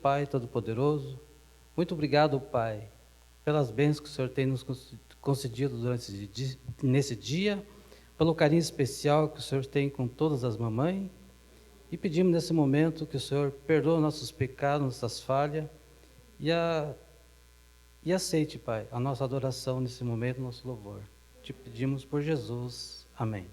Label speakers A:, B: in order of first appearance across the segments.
A: Pai Todo-Poderoso, muito obrigado, Pai, pelas bênçãos que o Senhor tem nos concedido nesse dia, pelo carinho especial que o Senhor tem com todas as mamães, e pedimos nesse momento que o Senhor perdoe nossos pecados, nossas falhas, e aceite, Pai, a nossa adoração nesse momento, nosso louvor. Te pedimos por Jesus. Amém.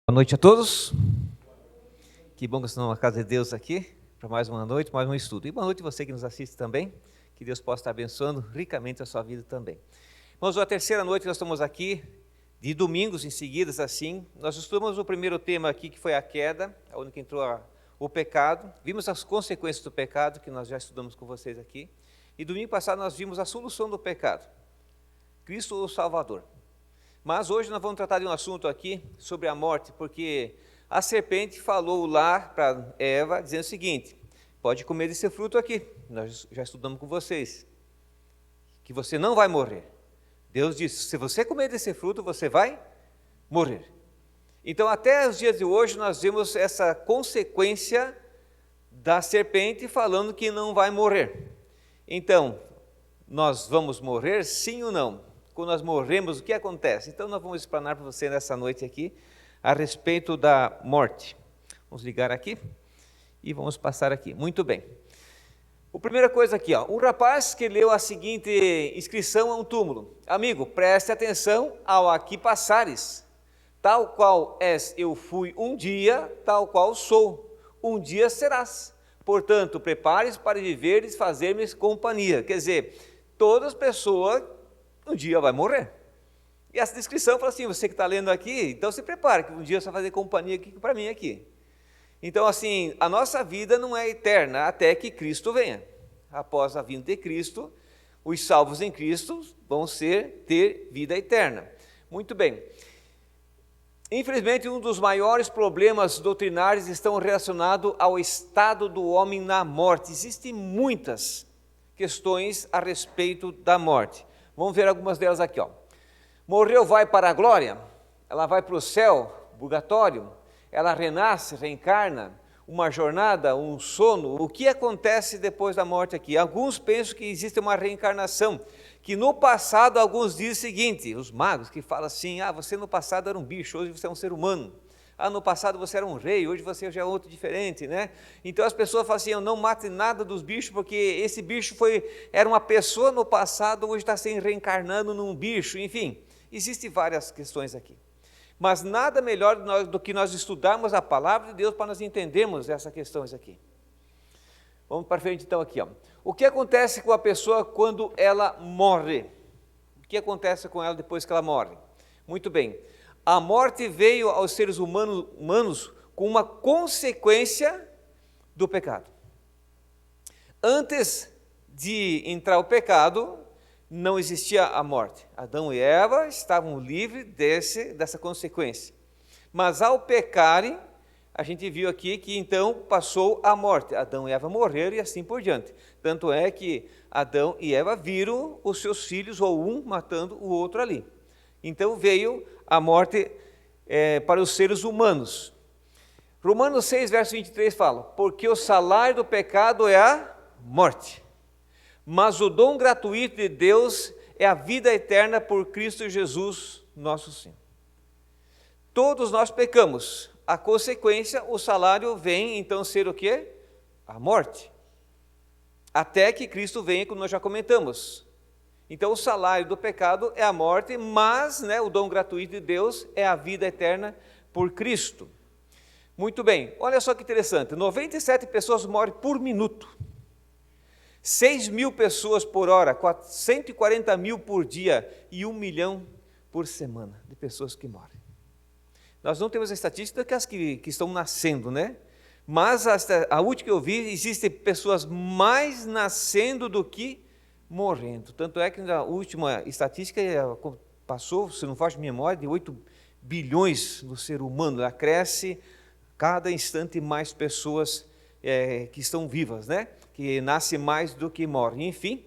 B: Boa noite a todos. Que bom que estão na casa de Deus aqui, para mais uma noite, mais um estudo. E boa noite a você que nos assiste também, que Deus possa estar abençoando ricamente a sua vida também. Irmãos, a terceira noite nós estamos aqui, de domingos em seguidas assim, nós estudamos o primeiro tema aqui, que foi a queda, onde que entrou o pecado, vimos as consequências do pecado, que nós já estudamos com vocês aqui, e domingo passado nós vimos a solução do pecado, Cristo o Salvador. Mas hoje nós vamos tratar de um assunto aqui sobre a morte, porque a serpente falou lá para Eva, dizendo o seguinte: pode comer desse fruto aqui, nós já estudamos com vocês, que você não vai morrer. Deus disse: se você comer desse fruto, você vai morrer. Então, até os dias de hoje, nós vemos essa consequência da serpente falando que não vai morrer. Então, nós vamos morrer, sim ou não? Quando nós morremos, o que acontece? Então, nós vamos explanar para você nessa noite aqui, a respeito da morte. Vamos ligar aqui e vamos passar aqui. Muito bem. A primeira coisa aqui, um rapaz que leu a seguinte inscrição a um túmulo: amigo, preste atenção ao aqui passares. Tal qual és eu fui um dia, tal qual sou, um dia serás. Portanto, prepare-se para viveres, fazer-me companhia. Quer dizer, todas as pessoas um dia vai morrer. E essa descrição fala assim: você que está lendo aqui, então se prepare, que um dia você vai fazer companhia aqui para mim aqui. Então, assim, a nossa vida não é eterna até que Cristo venha. Após a vinda de Cristo, os salvos em Cristo vão ter vida eterna. Muito bem. Infelizmente, um dos maiores problemas doutrinários estão relacionados ao estado do homem na morte. Existem muitas questões a respeito da morte. Vamos ver algumas delas aqui. Morreu, vai para a glória? Ela vai para o céu, purgatório? Ela renasce, reencarna? Uma jornada, um sono? O que acontece depois da morte aqui? Alguns pensam que existe uma reencarnação, que no passado alguns dizem o seguinte, os magos que falam assim: você no passado era um bicho, hoje você é um ser humano. No passado você era um rei, hoje você já é outro diferente, né? Então as pessoas falam assim: eu não mate nada dos bichos, porque esse bicho era uma pessoa no passado, hoje está se reencarnando num bicho. Enfim, existem várias questões aqui. Mas nada melhor do que nós estudarmos a palavra de Deus para nós entendermos essas questões aqui. Vamos para frente então aqui. O que acontece com a pessoa quando ela morre? O que acontece com ela depois que ela morre? Muito bem. A morte veio aos seres humanos com uma consequência do pecado. Antes de entrar o pecado, não existia a morte. Adão e Eva estavam livres dessa consequência. Mas ao pecarem, a gente viu aqui que então passou a morte. Adão e Eva morreram e assim por diante. Tanto é que Adão e Eva viram os seus filhos, ou um matando o outro ali. Então veio a morte para os seres humanos. Romanos 6, verso 23 fala: porque o salário do pecado é a morte, mas o dom gratuito de Deus é a vida eterna por Cristo Jesus, nosso Senhor. Todos nós pecamos, a consequência, o salário vem então ser o quê? A morte. Até que Cristo venha, como nós já comentamos. Então o salário do pecado é a morte, mas o dom gratuito de Deus é a vida eterna por Cristo. Muito bem, olha só que interessante, 97 pessoas morrem por minuto, 6.000 pessoas por hora, 140 mil por dia e 1 milhão por semana de pessoas que morrem. Nós não temos a estatística das que estão nascendo, né? Mas a última que eu vi, existem pessoas mais nascendo do que morrendo. Tanto é que na última estatística passou, se não faz memória, de 8 bilhões no ser humano. Ela cresce cada instante mais pessoas que estão vivas, né? Que nascem mais do que morrem. Enfim,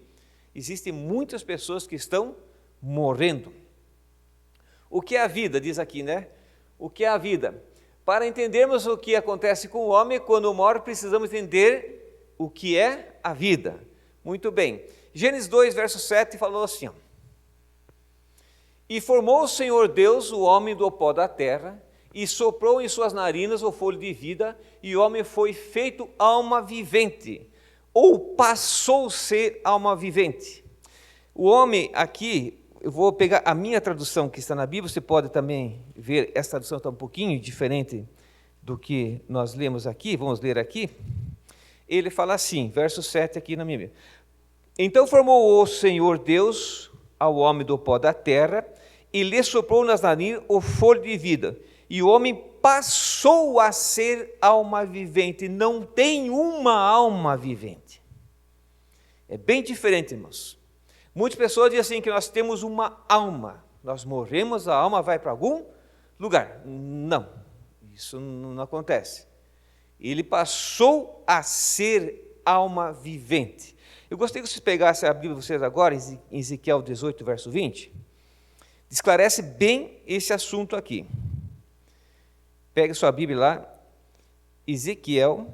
B: existem muitas pessoas que estão morrendo. O que é a vida? Diz aqui, né? O que é a vida? Para entendermos o que acontece com o homem quando morre, precisamos entender o que é a vida. Muito bem. Gênesis 2, verso 7 falou assim, ó: E formou o Senhor Deus o homem do pó da terra, e soprou em suas narinas o fôlego de vida, e o homem foi feito alma vivente, ou passou a ser alma vivente. O homem aqui, eu vou pegar a minha tradução que está na Bíblia, você pode também ver, essa tradução está um pouquinho diferente do que nós lemos aqui, vamos ler aqui. Ele fala assim, verso 7 aqui na minha Bíblia: Então formou o Senhor Deus ao homem do pó da terra, e lhe soprou nas narinas o fôlego de vida, e o homem passou a ser alma vivente. Não tem uma alma vivente. É bem diferente, irmãos. Muitas pessoas dizem assim que nós temos uma alma. Nós morremos, a alma vai para algum lugar. Não, isso não acontece. Ele passou a ser alma vivente. Eu gostaria que vocês pegassem a Bíblia de vocês agora, em Ezequiel 18, verso 20. Esclarece bem esse assunto aqui. Pegue sua Bíblia lá, Ezequiel.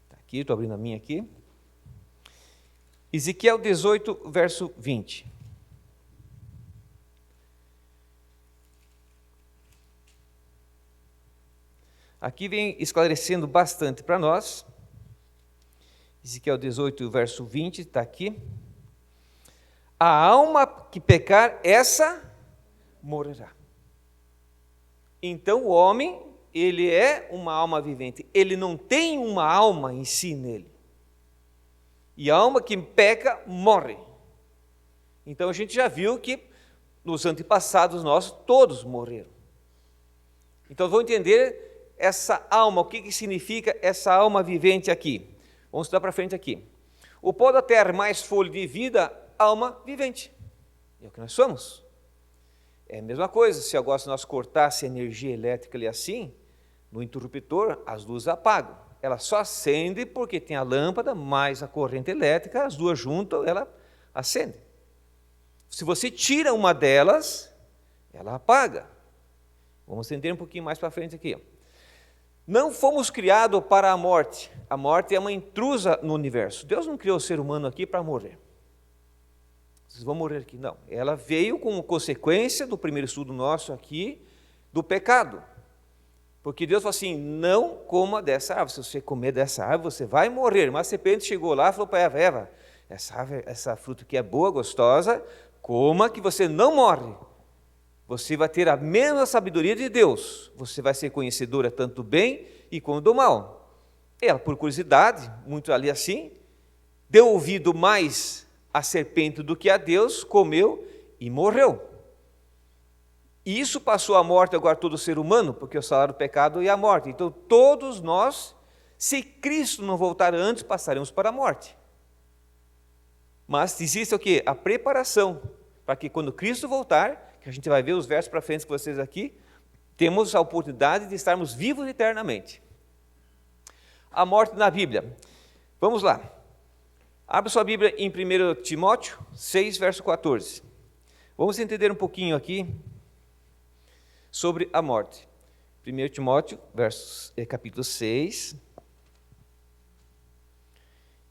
B: Está aqui, estou abrindo a minha aqui. Ezequiel 18, verso 20. Aqui vem esclarecendo bastante para nós. Ezequiel 18, verso 20, está aqui. A alma que pecar, essa morrerá. Então o homem, ele é uma alma vivente. Ele não tem uma alma em si nele. E a alma que peca, morre. Então a gente já viu que nos antepassados nossos, todos morreram. Então vamos entender essa alma, o que significa essa alma vivente aqui. Vamos estudar para frente aqui. O pó da terra mais fôlego de vida, alma vivente. É o que nós somos. É a mesma coisa, se agora nós cortasse a energia elétrica ali assim, no interruptor, as luzes apagam. Ela só acende porque tem a lâmpada mais a corrente elétrica, as duas juntas, ela acende. Se você tira uma delas, ela apaga. Vamos entender um pouquinho mais para frente aqui. Não fomos criados para a morte. A morte é uma intrusa no universo. Deus não criou o ser humano aqui para morrer. Vocês vão morrer aqui. Não. Ela veio como consequência do primeiro estudo nosso aqui, do pecado. Porque Deus falou assim, não coma dessa árvore. Se você comer dessa árvore, você vai morrer. Mas a serpente chegou lá e falou para Eva, essa fruta que é boa, gostosa, coma que você não morre. Você vai ter a mesma sabedoria de Deus. Você vai ser conhecedora tanto do bem e como do mal. Ela, por curiosidade, muito ali assim, deu ouvido mais à serpente do que a Deus, comeu e morreu. E isso passou a morte agora todo ser humano, porque o salário do pecado é a morte. Então todos nós, se Cristo não voltar antes, passaremos para a morte. Mas existe o quê? A preparação, para que quando Cristo voltar, que a gente vai ver os versos para frente com vocês aqui, temos a oportunidade de estarmos vivos eternamente. A morte na Bíblia. Vamos lá. Abra sua Bíblia em 1 Timóteo 6, verso 14. Vamos entender um pouquinho aqui sobre a morte. 1 Timóteo, capítulo 6,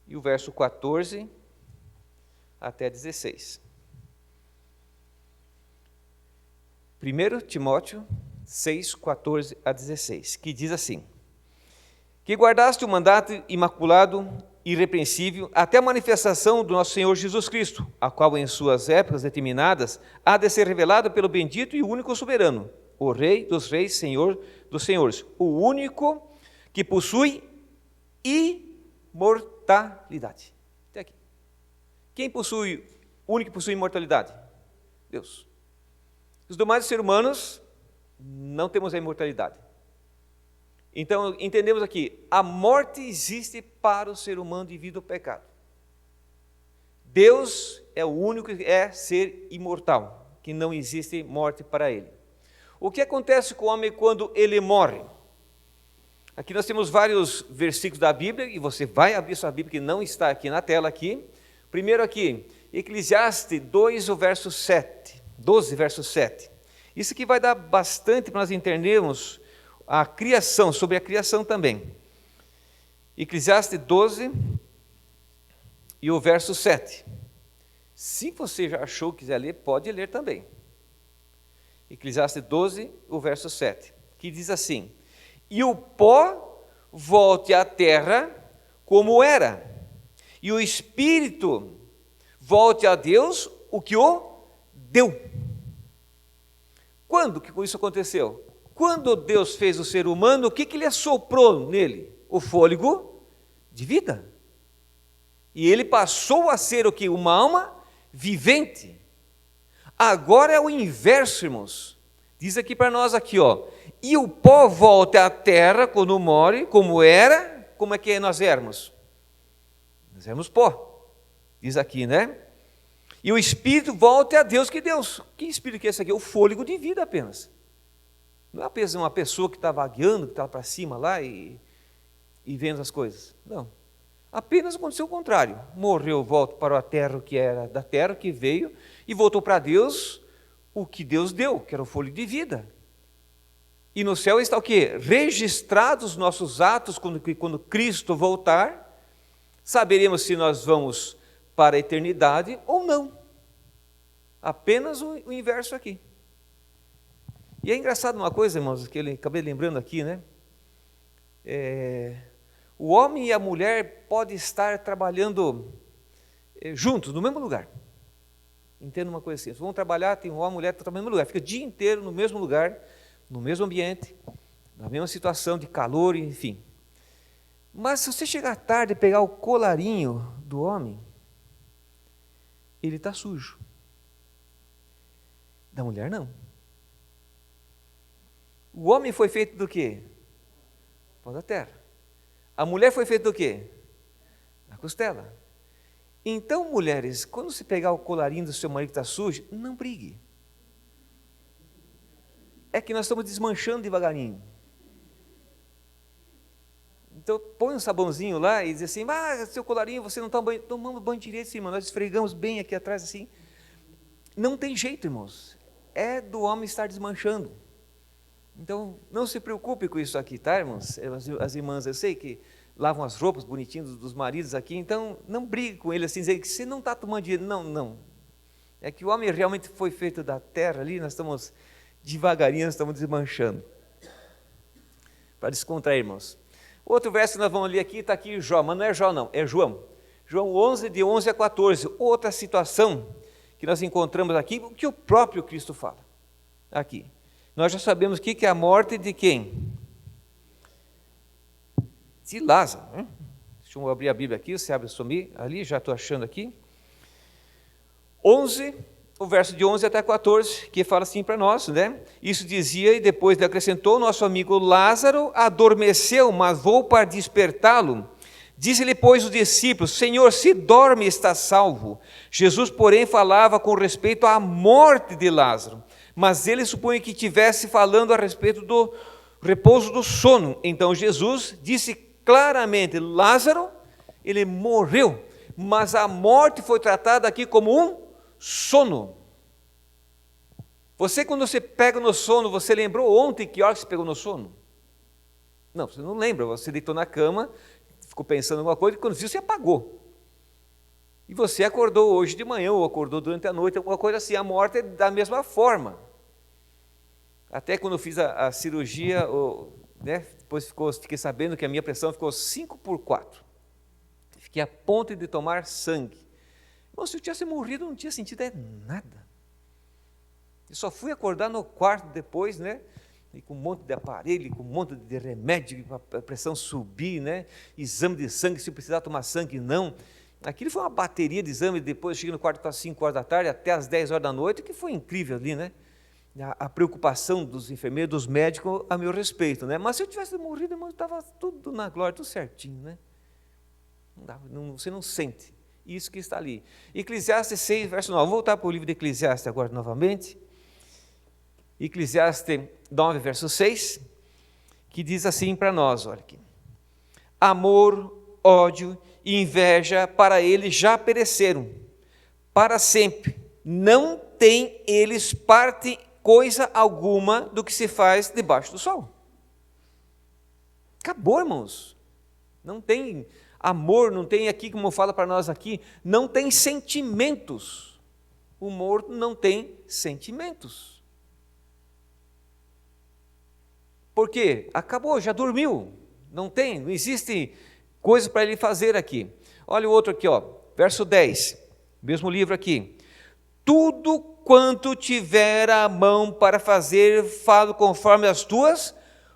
B: e o verso 14 até 16. 1 Timóteo 6, 14 a 16, que diz assim: Que guardaste o mandato imaculado, irrepreensível, até a manifestação do nosso Senhor Jesus Cristo, a qual em suas épocas determinadas há de ser revelado pelo bendito e único soberano, o Rei dos reis, Senhor dos senhores, o único que possui imortalidade. Até aqui. Quem possui, o único que possui imortalidade? Deus. Os demais seres humanos não temos a imortalidade. Então, entendemos aqui, a morte existe para o ser humano devido ao pecado. Deus é o único que é ser imortal, que não existe morte para ele. O que acontece com o homem quando ele morre? Aqui nós temos vários versículos da Bíblia, e você vai abrir sua Bíblia, que não está aqui na tela aqui. Primeiro aqui, Eclesiastes 2, o verso 7, 12, verso 7. Isso aqui vai dar bastante para nós entendermos a criação, sobre a criação também. Eclesiastes 12 e o verso 7. Se você já achou, quiser ler, pode ler também. Eclesiastes 12, o verso 7, que diz assim: e o pó volte à terra como era, e o espírito volte a Deus o que o deu. Quando que isso aconteceu? Quando Deus fez o ser humano, o que ele assoprou nele? O fôlego de vida. E ele passou a ser o que? Uma alma vivente. Agora é o inverso, irmãos. Diz aqui para nós aqui, ó. E o pó volta à terra quando morre, como era. Como é que nós éramos? Nós éramos pó. Diz aqui, né? E o espírito volta a Deus que Deus. Que espírito que é esse aqui? O fôlego de vida apenas. Não é apenas uma pessoa que está vagueando, que está para cima lá e vendo as coisas. Não. Apenas aconteceu o contrário. Morreu, volta para a terra o que era da terra, que veio, e voltou para Deus o que Deus deu, que era o fôlego de vida. E no céu está o quê? Registrados os nossos atos, quando Cristo voltar, saberemos se nós vamos para a eternidade ou não. Apenas o inverso aqui. E é engraçado uma coisa, irmãos, que eu acabei lembrando aqui, né? O homem e a mulher podem estar trabalhando juntos, no mesmo lugar. Entenda uma coisa assim, vão trabalhar, tem um homem e uma mulher que estão no mesmo lugar, fica o dia inteiro no mesmo lugar, no mesmo ambiente, na mesma situação de calor, enfim. Mas se você chegar tarde e pegar o colarinho do homem, ele está sujo. Da mulher não. O homem foi feito do quê? Pó da terra. A mulher foi feita do quê? Da costela. Então, mulheres, quando você pegar o colarinho do seu marido que está sujo, não brigue. É que nós estamos desmanchando devagarinho. Então, põe um sabãozinho lá e diz assim, seu colarinho, você não está tomando banho direito, sim, irmão. Nós esfregamos bem aqui atrás assim. Não tem jeito, irmãos. É do homem estar desmanchando. Então, não se preocupe com isso aqui, tá, irmãos? As irmãs, eu sei que lavam as roupas bonitinhas dos maridos aqui, então não brigue com ele assim, dizer que você não está tomando dinheiro. Não. É que o homem realmente foi feito da terra ali, nós estamos devagarinho, nós estamos desmanchando. Para descontrair, irmãos. Outro verso que nós vamos ler aqui, está aqui Jó, mas não é Jó não, é João. João 11, de 11 a 14. Outra situação que nós encontramos aqui, que o próprio Cristo fala. Aqui. Nós já sabemos que é a morte de quem? De Lázaro. Né? Deixa eu abrir a Bíblia aqui, você abre sumir ali, já estou achando aqui. 11, o verso de 11 até 14, que fala assim para nós, né? Isso dizia e depois ele acrescentou, nosso amigo Lázaro adormeceu, mas vou para despertá-lo. Disse-lhe, pois, os discípulos, Senhor, se dorme, está salvo. Jesus, porém, falava com respeito à morte de Lázaro, mas ele supunha que estivesse falando a respeito do repouso do sono. Então Jesus disse claramente, Lázaro, ele morreu, mas a morte foi tratada aqui como um sono. Você, quando você pega no sono, você lembrou ontem que hora que você pegou no sono? Não, você não lembra, você deitou na cama, ficou pensando em alguma coisa, e quando viu, você apagou. E você acordou hoje de manhã, ou acordou durante a noite, alguma coisa assim. A morte é da mesma forma. Até quando eu fiz a cirurgia, né, depois fiquei sabendo que a minha pressão ficou 5/4. Fiquei a ponto de tomar sangue. Bom, se eu tivesse morrido, eu não tinha sentido nada. Eu só fui acordar no quarto depois, né? E com um monte de aparelho, com um monte de remédio, para a pressão subir, né? Exame de sangue, se precisar tomar sangue, não. Aquilo foi uma bateria de exame, depois cheguei no quarto às 5 horas da tarde, até às 10 horas da noite, que foi incrível ali, né? A preocupação dos enfermeiros, dos médicos a meu respeito, né? Mas se eu tivesse morrido, irmão, estava tudo na glória, tudo certinho, né? Você não sente isso que está ali. Eclesiastes 6, verso 9. Vou voltar para o livro de Eclesiastes agora novamente. Eclesiastes 9, verso 6, que diz assim para nós, olha aqui. Amor, ódio e inveja para eles já pereceram, para sempre. Não tem eles parte, coisa alguma do que se faz debaixo do sol. Acabou, irmãos. Não tem amor, não tem aqui, como fala para nós aqui, não tem sentimentos. O morto não tem sentimentos. Por quê? Acabou, já dormiu. Não existe coisa para ele fazer aqui. Olha o outro aqui, ó, verso 10, mesmo livro aqui. Tudo quanto tiver a mão para fazer, falo conforme as tuas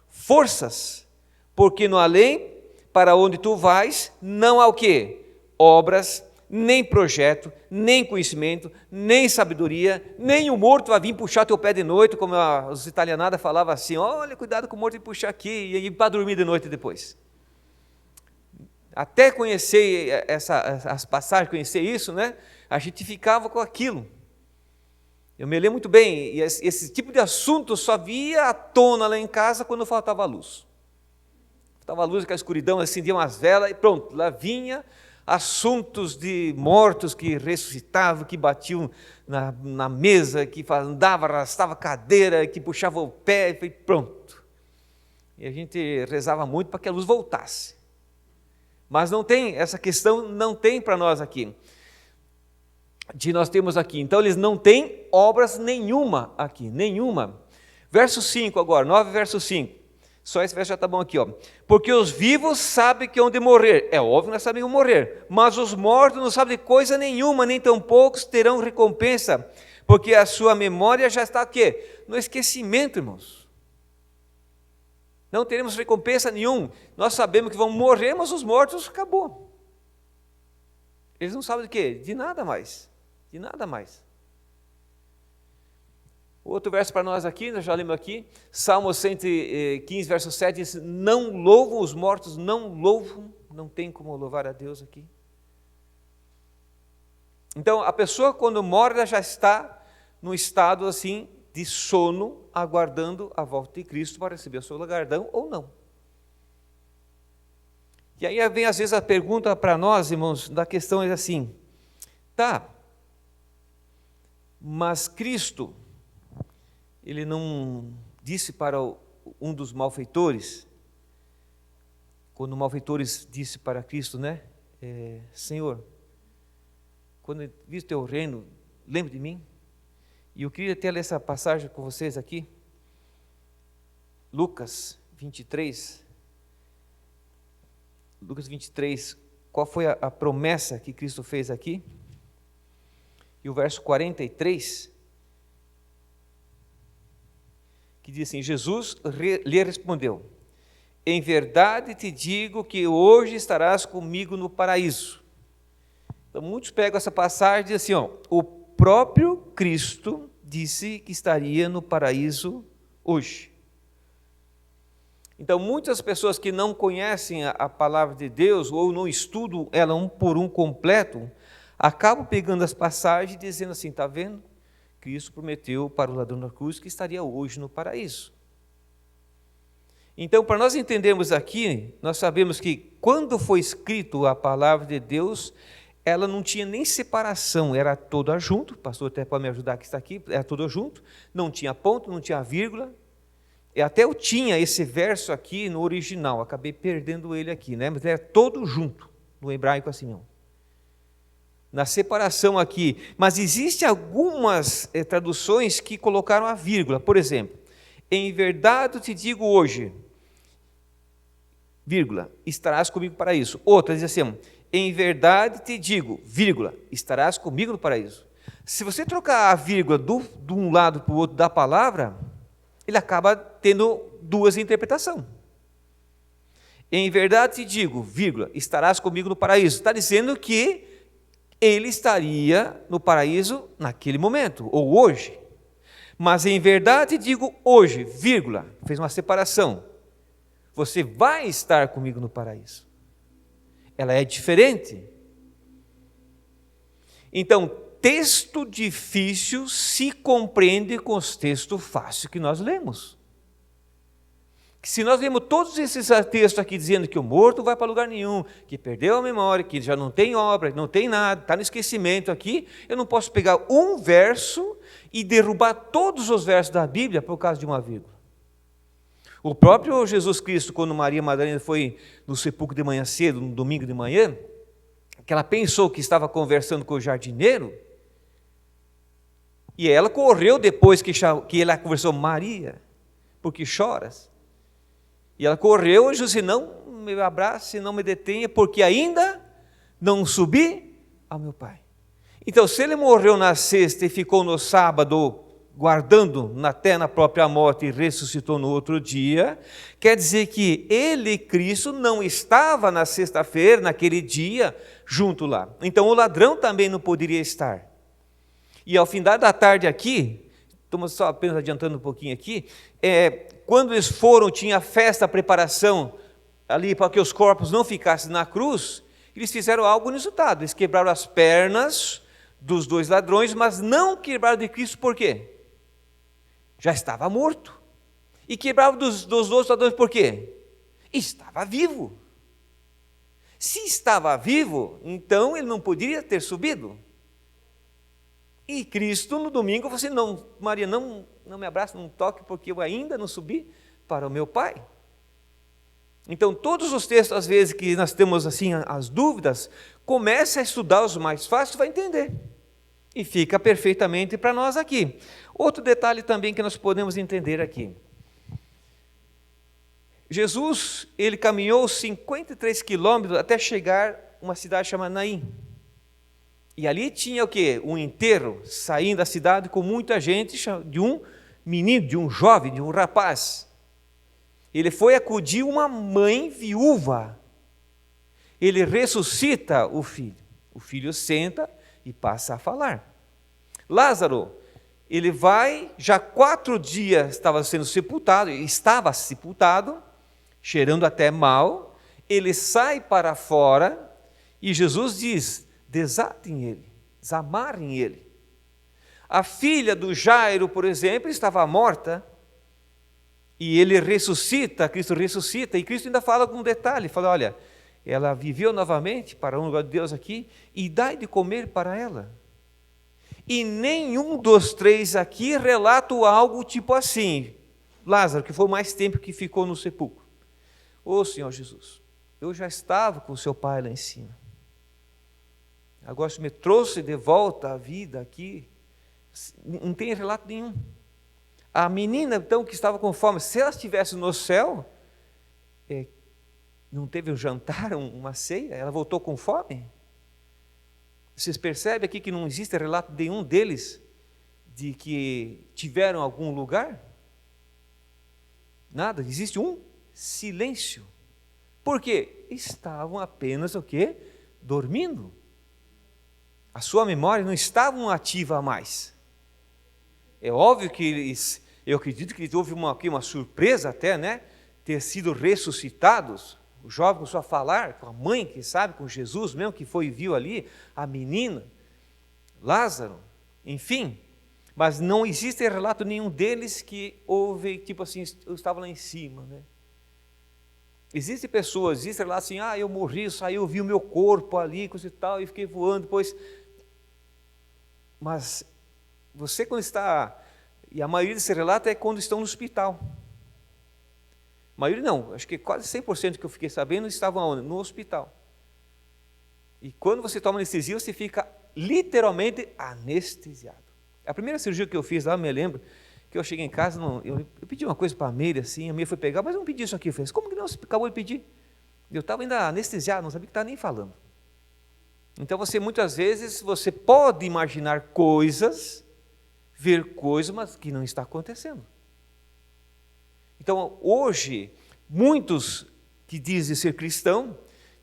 B: forças, porque no além, para onde tu vais, não há o quê? Obras, nem projeto, nem conhecimento, nem sabedoria, nem o morto vai vir puxar teu pé de noite, como os italianadas falavam assim, olha, cuidado com o morto e puxar aqui, e para dormir de noite depois. Até conhecer as passagens, conhecer isso, né? A gente ficava com aquilo. Eu me lembro muito bem, e esse tipo de assunto só via à tona lá em casa quando faltava luz. Faltava luz, aquela escuridão, acendia umas velas e pronto, lá vinha assuntos de mortos que ressuscitavam, que batiam na mesa, que andava, arrastava a cadeira, que puxava o pé, e pronto. E a gente rezava muito para que a luz voltasse. Mas não tem, essa questão não tem para nós aqui. Nós temos aqui, então eles não têm obras nenhuma aqui, nenhuma. Verso 5 agora, 9 verso 5. Só esse verso já está bom aqui, ó. Porque os vivos sabem que hão de morrer. É óbvio que nós sabemos morrer. Mas os mortos não sabem de coisa nenhuma, nem tampouco terão recompensa. Porque a sua memória já está o quê? No esquecimento, irmãos. Não teremos recompensa nenhuma. Nós sabemos que vão morrer, mas os mortos acabou. Eles não sabem de quê? De nada mais. De nada mais. Outro verso para nós aqui, nós já lemos aqui, Salmo 115, verso 7, diz, não louvam os mortos, não louvam, não tem como louvar a Deus aqui. Então, a pessoa quando morre, ela já está num estado assim, de sono, aguardando a volta de Cristo para receber o seu galardão ou não. E aí vem às vezes a pergunta para nós, irmãos, da questão é assim, tá, mas Cristo, ele não disse para um dos malfeitores, quando o malfeitores disse para Cristo, né, Senhor, quando vi o teu reino, lembre de mim. E eu queria até ler essa passagem com vocês aqui, Lucas 23, qual foi a promessa que Cristo fez aqui? E o verso 43, que diz assim, Jesus lhe respondeu, em verdade te digo que hoje estarás comigo no paraíso. Então muitos pegam essa passagem e dizem assim, ó, o próprio Cristo disse que estaria no paraíso hoje. Então muitas pessoas que não conhecem a palavra de Deus ou não estudam ela um por um completo, acabam pegando as passagens e dizendo assim, está vendo? Cristo prometeu para o ladrão da cruz que estaria hoje no paraíso. Então, para nós entendermos aqui, nós sabemos que quando foi escrito a palavra de Deus, ela não tinha nem separação, era toda junto, o pastor até pode me ajudar que está aqui, era toda junto, não tinha ponto, não tinha vírgula, e até eu tinha esse verso aqui no original, acabei perdendo ele aqui, né? Mas era todo junto, no hebraico assim não. Na separação aqui, mas existem algumas traduções que colocaram a vírgula, por exemplo, em verdade te digo hoje, vírgula, estarás comigo no paraíso. Outra diz assim, em verdade te digo, vírgula, estarás comigo no paraíso. Se você trocar a vírgula de um lado para o outro da palavra, ele acaba tendo duas interpretações. Em verdade te digo, vírgula, estarás comigo no paraíso. Está dizendo que ele estaria no paraíso naquele momento, ou hoje. Mas em verdade digo hoje, vírgula, fez uma separação. Você vai estar comigo no paraíso. Ela é diferente. Então, texto difícil se compreende com os textos fáceis que nós lemos. Se nós lemos todos esses textos aqui dizendo que o morto vai para lugar nenhum, que perdeu a memória, que já não tem obra, não tem nada, está no esquecimento aqui, eu não posso pegar um verso e derrubar todos os versos da Bíblia por causa de uma vírgula. O próprio Jesus Cristo, quando Maria Madalena foi no sepulcro de manhã cedo, no domingo de manhã, que ela pensou que estava conversando com o jardineiro, e ela correu depois que ela conversou, Maria, porque choras? E ela correu e disse, não me abrace, não me detenha, porque ainda não subi ao meu Pai. Então, se ele morreu na sexta e ficou no sábado, guardando até na própria morte e ressuscitou no outro dia, quer dizer que ele, Cristo, não estava na sexta-feira, naquele dia, junto lá. Então, o ladrão também não poderia estar. E ao fim da tarde aqui, estamos só apenas adiantando um pouquinho aqui, quando eles foram, tinha festa, preparação ali para que os corpos não ficassem na cruz, eles fizeram algo inusitado, eles quebraram as pernas dos dois ladrões, mas não quebraram de Cristo, por quê? Já estava morto. E quebraram dos outros ladrões por quê? Estava vivo. Se estava vivo, então ele não poderia ter subido. E Cristo no domingo falou assim, não, Maria, não me abrace, não toque, porque eu ainda não subi para o meu Pai. Então, todos os textos, às vezes, que nós temos assim as dúvidas, comece a estudar os mais fáceis, vai entender. E fica perfeitamente para nós aqui. Outro detalhe também que nós podemos entender aqui. Jesus, ele caminhou 53 quilômetros até chegar a uma cidade chamada Naim. E ali tinha o quê? Um enterro saindo da cidade com muita gente, de um menino, de um jovem, de um rapaz. Ele foi acudir uma mãe viúva. Ele ressuscita o filho. O filho senta e passa a falar. Lázaro, ele vai, já 4 dias estava sepultado, cheirando até mal. Ele sai para fora e Jesus diz, desatem ele, desamarrem ele. A filha do Jairo, por exemplo, estava morta, e ele ressuscita, Cristo ressuscita, e Cristo ainda fala com um detalhe, fala, olha, ela viveu novamente para um lugar de Deus aqui, e dai de comer para ela. E nenhum dos 3 aqui relata algo tipo assim, Lázaro, que foi mais tempo que ficou no sepulcro. Ô Senhor Jesus, eu já estava com o seu pai lá em cima. Agora você me trouxe de volta à vida aqui. Não tem relato nenhum. A menina, então, que estava com fome, se ela estivesse no céu, não teve um jantar, uma ceia, ela voltou com fome? Vocês percebem aqui que não existe relato nenhum deles de que tiveram algum lugar? Nada, existe um silêncio. Por quê? Estavam apenas o quê? Dormindo. A sua memória não estava ativa mais. É óbvio que eu acredito que houve uma surpresa até, né? Ter sido ressuscitados. O jovem começou a falar com a mãe, que sabe, com Jesus mesmo, que foi e viu ali, a menina, Lázaro, enfim. Mas não existe relato nenhum deles que houve, tipo assim, eu estava lá em cima, né? Existem pessoas, existe relato assim, eu morri, eu vi o meu corpo ali, coisa e tal, e fiquei voando, depois... Mas você quando está, e a maioria desse relato é quando estão no hospital. A maioria não, acho que quase 100% que eu fiquei sabendo estavam no hospital. E quando você toma anestesia, você fica literalmente anestesiado. A primeira cirurgia que eu fiz lá, eu me lembro, que eu cheguei em casa, eu pedi uma coisa para a Meire, assim, a Meire foi pegar, mas eu não pedi isso aqui. Eu falei, como que não, você acabou de pedir? Eu estava ainda anestesiado, não sabia o que estava nem falando. Então muitas vezes, você pode imaginar coisas, ver coisas, mas que não está acontecendo. Então, hoje, muitos que dizem ser cristão,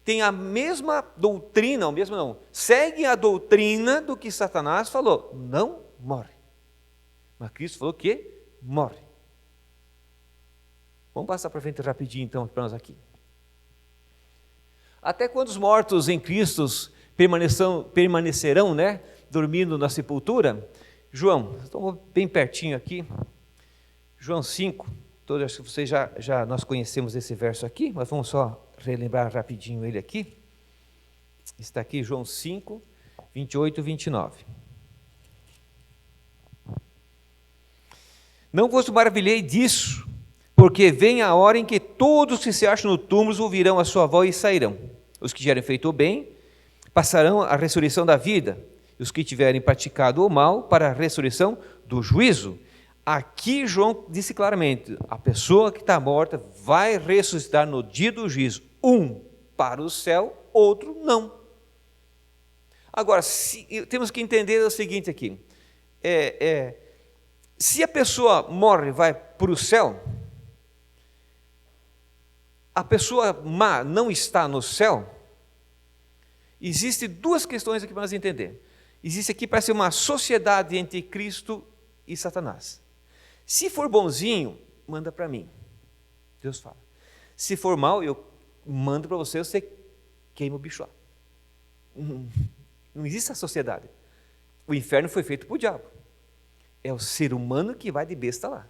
B: tem a mesma doutrina, ou mesmo não, seguem a doutrina do que Satanás falou, não morre. Mas Cristo falou que morre. Vamos passar para frente rapidinho então para nós aqui. Até quando os mortos em Cristo permanecerão, né, dormindo na sepultura? João, estou bem pertinho aqui, João 5, acho que vocês nós conhecemos esse verso aqui, mas vamos só relembrar rapidinho ele aqui. Está aqui João 5, 28 e 29. Não vos maravilhei disso, porque vem a hora em que todos que se acham no túmulo ouvirão a sua voz e sairão. Os que tiverem feito o bem passarão à ressurreição da vida, e os que tiverem praticado o mal para a ressurreição do juízo. Aqui João disse claramente, a pessoa que está morta vai ressuscitar no dia do juízo, um para o céu, outro não. Agora, temos que entender o seguinte aqui, se a pessoa morre e vai para o céu, a pessoa má não está no céu, existem duas questões aqui para nós entender. Existe aqui parece uma sociedade entre Cristo e Satanás. Se for bonzinho, manda para mim. Deus fala. Se for mal, eu mando para você, você queima o bicho lá. Não existe essa sociedade. O inferno foi feito por o diabo. É o ser humano que vai de besta lá.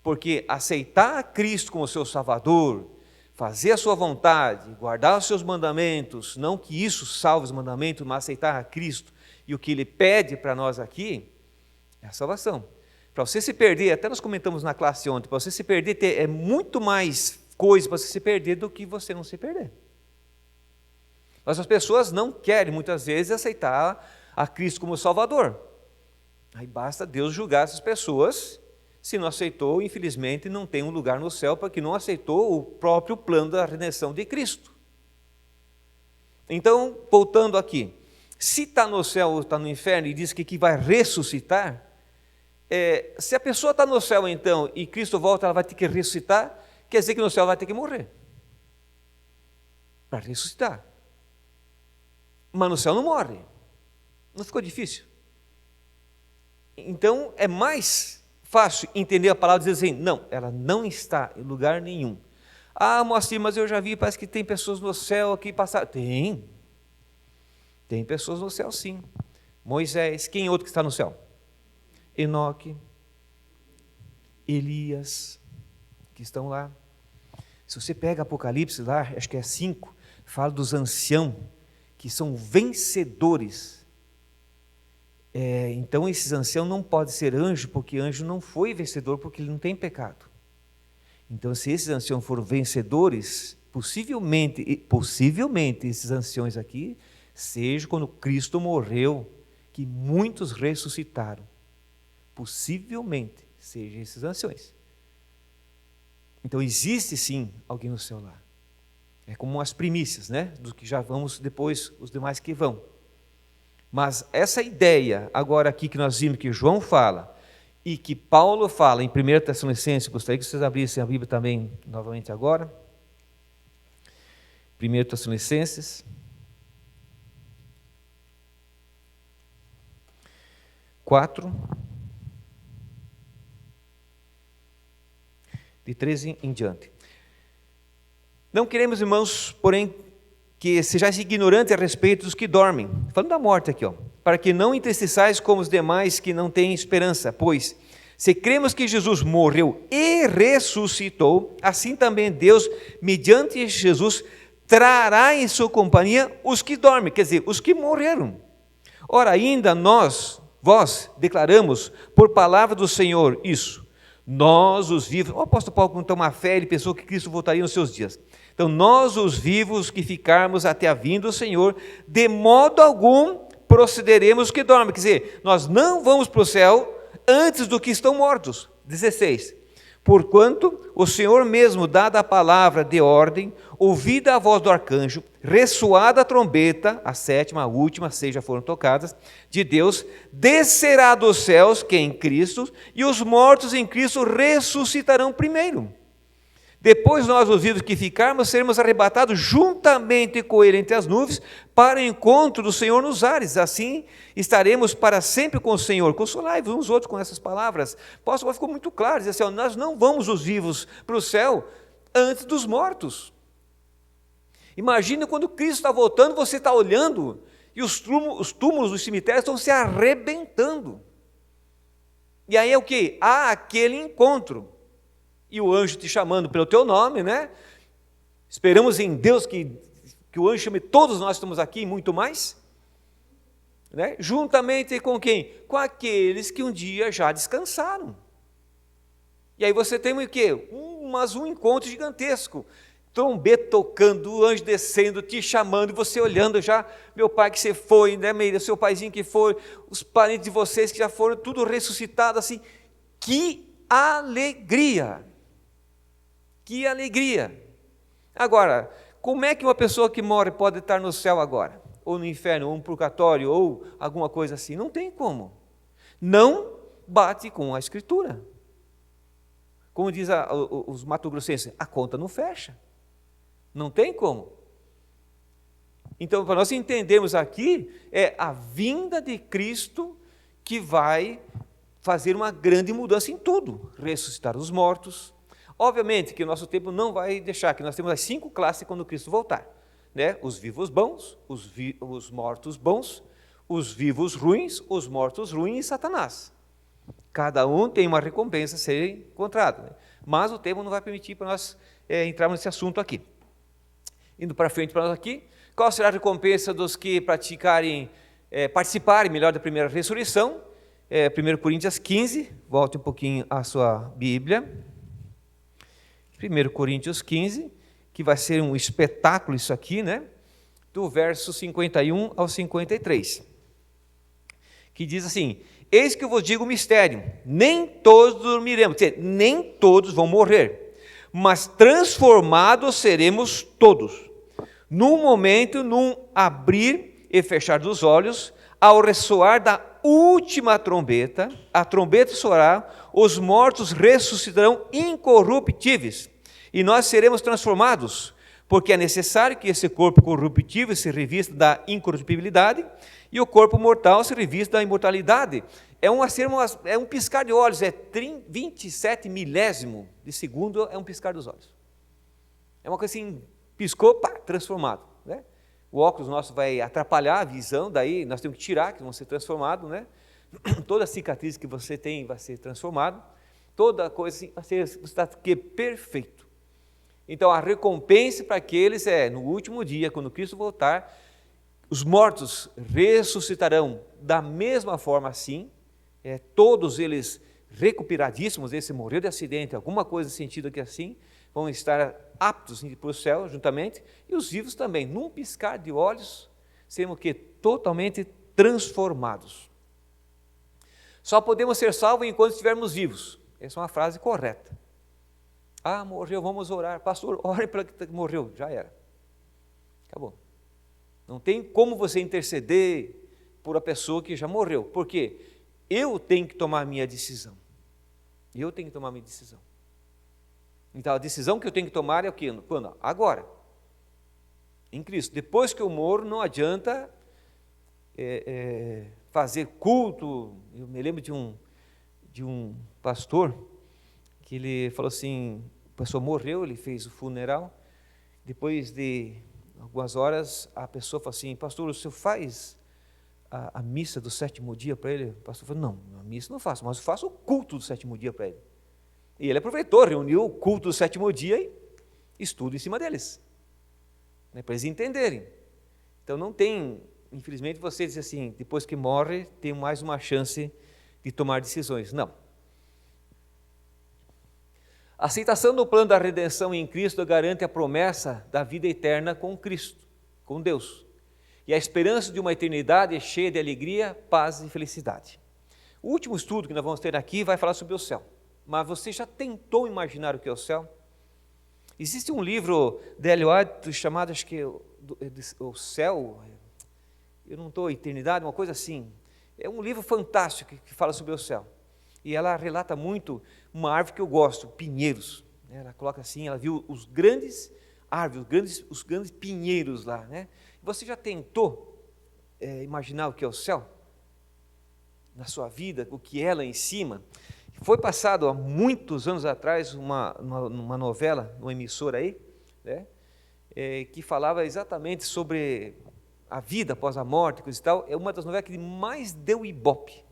B: Porque aceitar a Cristo como seu Salvador, fazer a sua vontade, guardar os seus mandamentos, não que isso salve os mandamentos, mas aceitar a Cristo e o que Ele pede para nós aqui, é a salvação. Para você se perder, até nós comentamos na classe ontem, para você se perder, é muito mais coisa para você se perder do que você não se perder. Mas as pessoas não querem, muitas vezes, aceitar a Cristo como Salvador. Aí basta Deus julgar essas pessoas. Se não aceitou, infelizmente, não tem um lugar no céu, porque não aceitou o próprio plano da redenção de Cristo. Então, voltando aqui, se está no céu ou está no inferno e diz que vai ressuscitar, se a pessoa está no céu então e Cristo volta, ela vai ter que ressuscitar, quer dizer que no céu ela vai ter que morrer para ressuscitar. Mas no céu não morre. Não ficou difícil? Então é mais fácil entender a palavra e dizer assim, não, ela não está em lugar nenhum. Ah, Moacir, mas eu já vi, parece que tem pessoas no céu aqui passaram. Tem pessoas no céu sim. Moisés, quem outro que está no céu? Enoque, Elias, que estão lá. Se você pega Apocalipse lá, acho que é 5, fala dos anciãos, que são vencedores. Então esses anciãos não podem ser anjo, porque anjo não foi vencedor, porque ele não tem pecado. Então se esses anciãos foram vencedores, possivelmente esses anciãos aqui, seja quando Cristo morreu, que muitos ressuscitaram. Possivelmente sejam esses anciões. Então existe sim alguém no céu lá. É como as primícias, né? Dos que já vamos depois, os demais que vão. Mas essa ideia, agora aqui que nós vimos que João fala, e que Paulo fala em 1 Tessalonicenses, gostaria que vocês abrissem a Bíblia também novamente agora. 1 Tessalonicenses 4, de 13 em diante. Não queremos, irmãos, porém, que sejais ignorantes a respeito dos que dormem, falando da morte aqui, para que não entristeçais como os demais que não têm esperança, pois se cremos que Jesus morreu e ressuscitou, assim também Deus, mediante Jesus, trará em sua companhia os que dormem, quer dizer, os que morreram. Ora, ainda vós declaramos por palavra do Senhor isso, nós os vivos. O apóstolo Paulo, com uma fé, ele pensou que Cristo voltaria nos seus dias. Então, nós os vivos que ficarmos até a vinda do Senhor, de modo algum procederemos que dormem. Quer dizer, nós não vamos para o céu antes do que estão mortos. 16. Porquanto o Senhor mesmo, dada a palavra de ordem, ouvida a voz do arcanjo, ressoada a trombeta, a sétima, a última, 6 já foram tocadas, de Deus, descerá dos céus, que é em Cristo, e os mortos em Cristo ressuscitarão primeiro. Depois nós, os vivos que ficarmos, seremos arrebatados juntamente com ele entre as nuvens, para o encontro do Senhor nos ares. Assim estaremos para sempre com o Senhor. Consolai-vos uns outros com essas palavras. O apóstolo ficou muito claro, diz assim, nós não vamos os vivos para o céu antes dos mortos. Imagina quando Cristo está voltando, você está olhando e os túmulos dos cemitérios estão se arrebentando. E aí é o quê? Há aquele encontro. E o anjo te chamando pelo teu nome, né? Esperamos em Deus que o anjo chame todos nós que estamos aqui e muito mais. Né? Juntamente com quem? Com aqueles que um dia já descansaram. E aí você tem o quê? Um encontro gigantesco. Trombeta tocando, o anjo descendo, te chamando, e você olhando já, meu pai que você foi, né, Meira, seu paizinho que foi, os parentes de vocês que já foram, tudo ressuscitado assim. Que alegria! Que alegria! Agora, como é que uma pessoa que morre pode estar no céu agora? Ou no inferno, ou no purgatório, ou alguma coisa assim? Não tem como. Não bate com a Escritura. Como diz os mato-grossenses, a conta não fecha. Não tem como. Então, para nós entendermos aqui, é a vinda de Cristo que vai fazer uma grande mudança em tudo. Ressuscitar os mortos. Obviamente que o nosso tempo não vai deixar, que nós temos as 5 classes quando Cristo voltar. Né? Os vivos bons, os mortos bons, os vivos ruins, os mortos ruins e Satanás. Cada um tem uma recompensa a ser encontrada. Né? Mas o tempo não vai permitir para nós entrarmos nesse assunto aqui. Indo para frente para nós aqui, qual será a recompensa dos que participarem melhor da primeira ressurreição? 1 Coríntios 15, volte um pouquinho à sua Bíblia. 1 Coríntios 15, que vai ser um espetáculo isso aqui, né? Do verso 51 ao 53. Que diz assim, eis que eu vos digo o mistério, nem todos dormiremos, quer dizer, nem todos vão morrer, mas transformados seremos todos. Num momento, num abrir e fechar dos olhos, ao ressoar da última trombeta, a trombeta soará, os mortos ressuscitarão incorruptíveis, e nós seremos transformados, porque é necessário que esse corpo corruptível se revista da incorruptibilidade, e o corpo mortal se revista da imortalidade. É um piscar de olhos, 27 milésimo de segundo, é um piscar dos olhos. É uma coisa assim, piscou, pá, transformado. Né? O óculos nosso vai atrapalhar a visão, daí nós temos que tirar, que vão ser transformados. Né? Toda cicatriz que você tem vai ser transformada, toda coisa assim, você está perfeito. Então a recompensa para aqueles no último dia, quando Cristo voltar, os mortos ressuscitarão da mesma forma assim, todos eles recuperadíssimos, esse morreu de acidente, alguma coisa sentido que assim, vão estar aptos para o céu juntamente, e os vivos também, num piscar de olhos, seremos totalmente transformados. Só podemos ser salvos enquanto estivermos vivos. Essa é uma frase correta. Ah, morreu, vamos orar. Pastor, ore para que morreu. Já era. Acabou. Não tem como você interceder por a pessoa que já morreu. Por quê? Eu tenho que tomar a minha decisão. Eu tenho que tomar a minha decisão. Então, a decisão que eu tenho que tomar é o quê? Quando? Agora. Em Cristo. Depois que eu morro, não adianta fazer culto. Eu me lembro de um pastor que ele falou assim, a pessoa morreu, ele fez o funeral, depois de algumas horas, a pessoa falou assim, pastor, o senhor faz a missa do 7º dia para ele? O pastor falou, não, a missa não faço, mas eu faço o culto do 7º dia para ele. E ele aproveitou, reuniu o culto do 7º dia e estudo em cima deles, né, para eles entenderem. Então não tem, infelizmente você diz assim, depois que morre, tem mais uma chance de tomar decisões. Não. A aceitação do plano da redenção em Cristo garante a promessa da vida eterna com Cristo, com Deus, e a esperança de uma eternidade cheia de alegria, paz e felicidade. O último estudo que nós vamos ter aqui vai falar sobre o céu, mas você já tentou imaginar o que é o céu? Existe um livro de Ellen White chamado, acho que o céu, eu não estou, eternidade, uma coisa assim, é um livro fantástico que fala sobre o céu. E ela relata muito uma árvore que eu gosto, pinheiros. Ela coloca assim, ela viu os grandes árvores, os grandes pinheiros lá, né? Você já tentou imaginar o que é o céu? Na sua vida, o que é lá em cima? Foi passado há muitos anos atrás uma novela, uma emissora aí, né? Que falava exatamente sobre a vida após a morte, coisa e tal. É uma das novelas que mais deu ibope.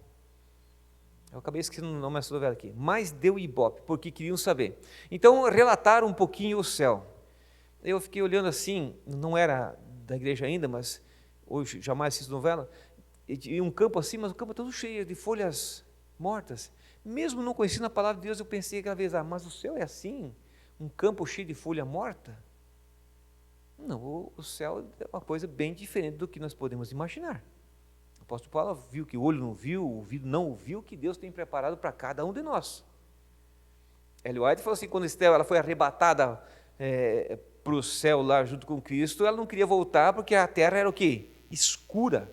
B: Eu acabei esquecendo o nome dessa novela aqui. Mais deu ibope, porque queriam saber. Então, relataram um pouquinho o céu. Eu fiquei olhando assim, não era da igreja ainda, mas hoje jamais assisto novela, e um campo assim, mas o campo todo cheio de folhas mortas. Mesmo não conhecendo a palavra de Deus, eu pensei aquela vez, mas o céu é assim? Um campo cheio de folha morta? Não, o céu é uma coisa bem diferente do que nós podemos imaginar. O apóstolo Paulo viu que o olho não viu, o ouvido não ouviu, que Deus tem preparado para cada um de nós. Ellen White falou assim, quando Esther ela foi arrebatada para o céu lá junto com Cristo, ela não queria voltar porque a terra era o quê? Escura,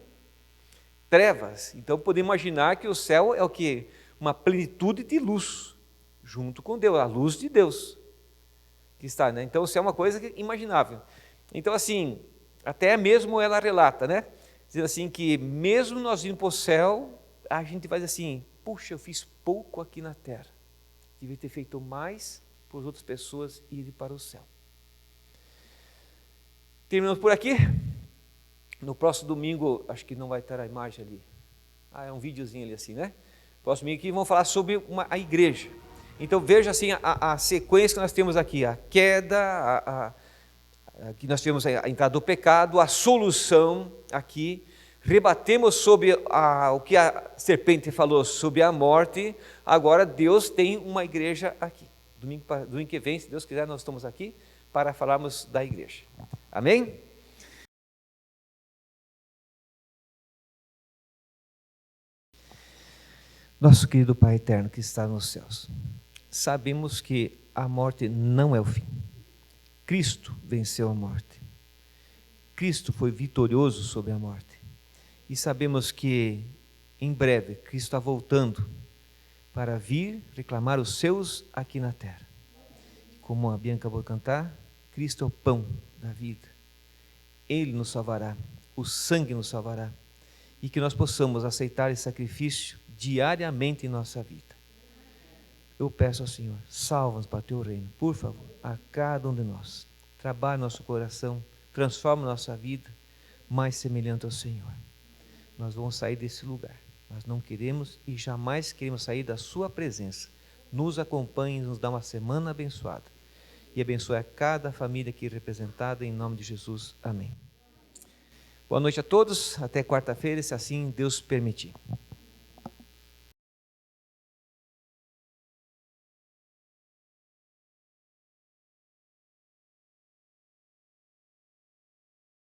B: trevas. Então podemos imaginar que o céu é o quê? Uma plenitude de luz, junto com Deus, a luz de Deus que está, né? Então o céu é uma coisa imaginável. Então assim, até mesmo ela relata, né? Dizendo assim que mesmo nós indo para o céu, a gente vai dizer assim, puxa, eu fiz pouco aqui na terra, devia ter feito mais para as outras pessoas irem para o céu. Terminamos por aqui. No próximo domingo, acho que não vai estar a imagem ali. É um videozinho ali assim, né? Próximo domingo aqui vamos falar sobre a igreja. Então veja assim a sequência que nós temos aqui, a queda, que nós tivemos a entrada do pecado, a solução aqui, rebatemos sobre o que a serpente falou sobre a morte, agora Deus tem uma igreja aqui. Domingo que vem, se Deus quiser, nós estamos aqui para falarmos da igreja. Amém? Nosso querido Pai eterno que está nos céus, sabemos que a morte não é o fim. Cristo venceu a morte. Cristo foi vitorioso sobre a morte. E sabemos que em breve Cristo está voltando para vir reclamar os seus aqui na terra. Como a Bianca acabou de cantar, Cristo é o pão da vida. Ele nos salvará, o sangue nos salvará. E que nós possamos aceitar esse sacrifício diariamente em nossa vida. Eu peço ao Senhor, salva-nos para o teu reino, por favor, a cada um de nós. Trabalhe nosso coração, transforma nossa vida mais semelhante ao Senhor. Nós vamos sair desse lugar. Nós não queremos e jamais queremos sair da sua presença. Nos acompanhe, nos dá uma semana abençoada. E abençoe a cada família aqui representada, em nome de Jesus. Amém. Boa noite a todos, até quarta-feira, se assim Deus permitir.